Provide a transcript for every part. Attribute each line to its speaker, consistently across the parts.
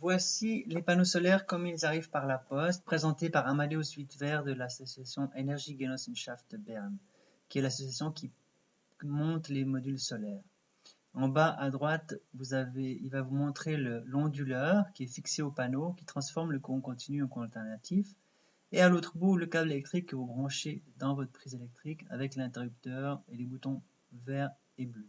Speaker 1: Voici les panneaux solaires comme ils arrivent par la poste, présentés par Amadeus Wittwer de l'association Energiegenossenschaft de Berne, qui est l'association qui monte les modules solaires. En bas à droite, il va vous montrer l'onduleur qui est fixé au panneau, qui transforme le courant continu en courant alternatif. Et à l'autre bout, le câble électrique que vous branchez dans votre prise électrique avec l'interrupteur et les boutons vert et bleu.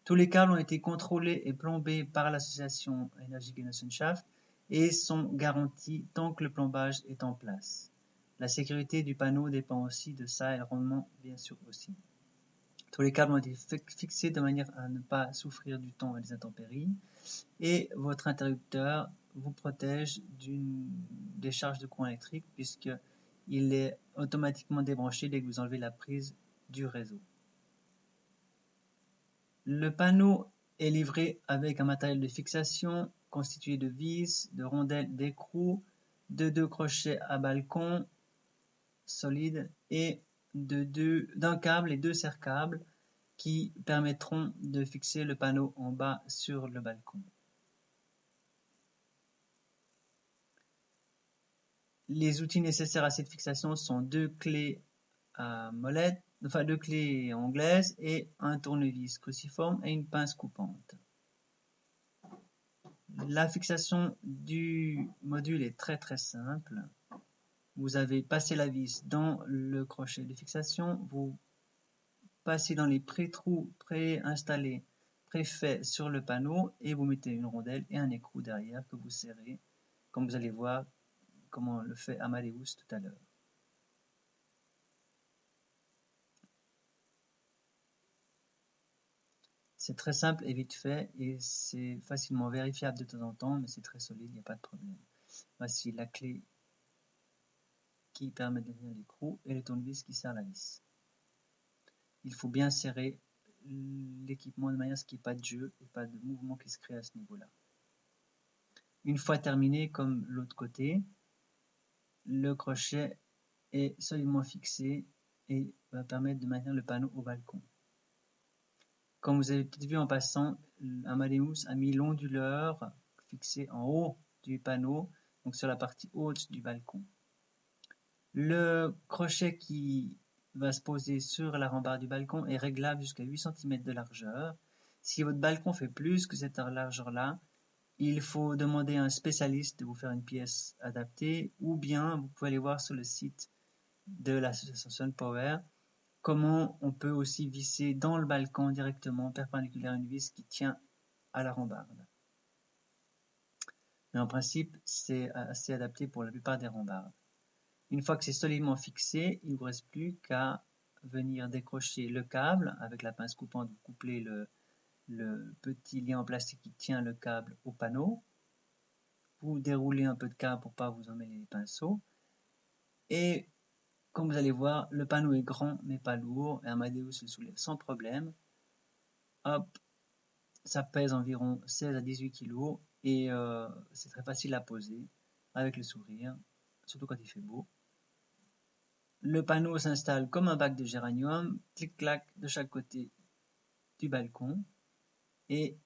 Speaker 1: Tous les câbles ont été contrôlés et plombés par l'association Energiegenossenschaft et sont garantis tant que le plombage est en place. La sécurité du panneau dépend aussi de ça et le rendement bien sûr aussi. Tous les câbles ont été fixés de manière à ne pas souffrir du temps et des intempéries et votre interrupteur vous protège d'une décharge de courant électrique puisqu'il est automatiquement débranché dès que vous enlevez la prise du réseau. Le panneau est livré avec un matériel de fixation constitué de vis, de rondelles d'écrou, de 2 crochets à balcon solides et d'un câble et 2 serre-câbles qui permettront de fixer le panneau en bas sur le balcon. Les outils nécessaires à cette fixation sont 2 clés à molette, enfin 2 clés anglaises et un tournevis cruciforme et une pince coupante. La fixation du module est très simple. Vous avez passé la vis dans le crochet de fixation, vous passez dans les pré-trous préinstallés, préfaits sur le panneau et vous mettez une rondelle et un écrou derrière que vous serrez, comme vous allez voir comment le fait Amadeus tout à l'heure. C'est très simple et vite fait et c'est facilement vérifiable de temps en temps, mais c'est très solide, il n'y a pas de problème. Voici la clé qui permet de tenir l'écrou et le tournevis qui serre la vis. Il faut bien serrer l'équipement de manière à ce qu'il n'y ait pas de jeu et pas de mouvement qui se crée à ce niveau-là. Une fois terminé, comme l'autre côté, le crochet est solidement fixé et va permettre de maintenir le panneau au balcon. Comme vous avez peut-être vu en passant, Amadeus a mis l'onduleur fixé en haut du panneau, donc sur la partie haute du balcon. Le crochet qui va se poser sur la rambarde du balcon est réglable jusqu'à 8 cm de largeur. Si votre balcon fait plus que cette largeur-là, il faut demander à un spécialiste de vous faire une pièce adaptée, ou bien vous pouvez aller voir sur le site de l'association SunPower comment on peut aussi visser dans le balcon directement perpendiculaire une vis qui tient à la rambarde. Mais en principe, c'est assez adapté pour la plupart des rambardes. Une fois que c'est solidement fixé, il ne vous reste plus qu'à venir décrocher le câble avec la pince coupante, vous couplez le petit lien en plastique qui tient le câble au panneau. Vous déroulez un peu de câble pour ne pas vous emmêler les pinceaux. Et comme vous allez voir, le panneau est grand mais pas lourd et Amadeus le soulève sans problème. Hop, ça pèse environ 16 à 18 kg et c'est très facile à poser avec le sourire, surtout quand il fait beau. Le panneau s'installe comme un bac de géranium, clic-clac de chaque côté du balcon et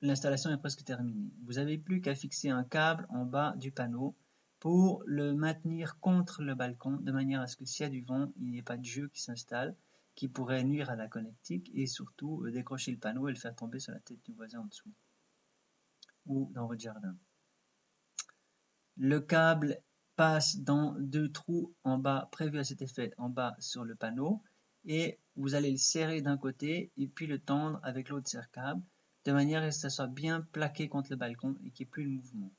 Speaker 1: l'installation est presque terminée. Vous n'avez plus qu'à fixer un câble en bas du panneau pour le maintenir contre le balcon de manière à ce que s'il y a du vent, il n'y ait pas de jeu qui s'installe qui pourrait nuire à la connectique et surtout décrocher le panneau et le faire tomber sur la tête du voisin en dessous ou dans votre jardin. Le câble passe dans 2 trous en bas prévus à cet effet en bas sur le panneau et vous allez le serrer d'un côté et puis le tendre avec l'autre serre-câble de manière à ce que ça soit bien plaqué contre le balcon et qu'il n'y ait plus de mouvement.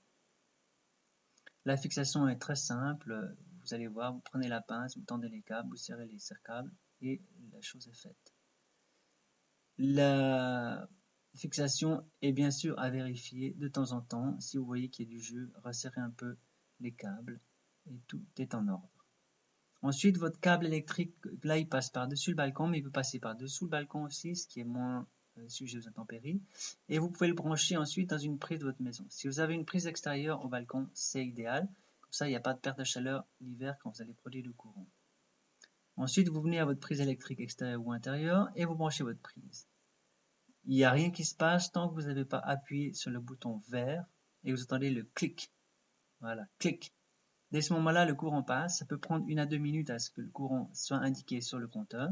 Speaker 1: La fixation est très simple, vous allez voir, vous prenez la pince, vous tendez les câbles, vous serrez les serre-câbles et la chose est faite. La fixation est bien sûr à vérifier de temps en temps. Si vous voyez qu'il y a du jeu, resserrez un peu les câbles et tout est en ordre. Ensuite, votre câble électrique, là, il passe par-dessus le balcon, mais il peut passer par-dessous le balcon aussi, ce qui est moins sujet aux intempéries. Et vous pouvez le brancher ensuite dans une prise de votre maison. Si vous avez une prise extérieure au balcon, c'est idéal. Comme ça, il n'y a pas de perte de chaleur l'hiver quand vous allez produire le courant. Ensuite, vous venez à votre prise électrique extérieure ou intérieure et vous branchez votre prise. Il n'y a rien qui se passe tant que vous n'avez pas appuyé sur le bouton vert et vous entendez le clic. Voilà, clic. Dès ce moment-là, le courant passe. Ça peut prendre 1 à 2 minutes à ce que le courant soit indiqué sur le compteur.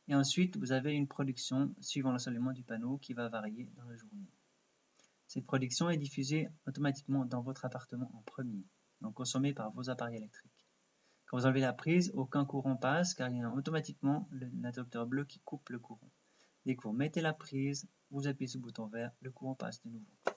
Speaker 1: Et ensuite, vous avez une production suivant l'ensoleillement du panneau qui va varier dans la journée. Cette production est diffusée automatiquement dans votre appartement en premier, donc consommée par vos appareils électriques. Quand vous enlevez la prise, aucun courant passe car il y a automatiquement l'interrupteur bleu qui coupe le courant. Dès que vous mettez la prise, vous appuyez sur le bouton vert, le courant passe de nouveau.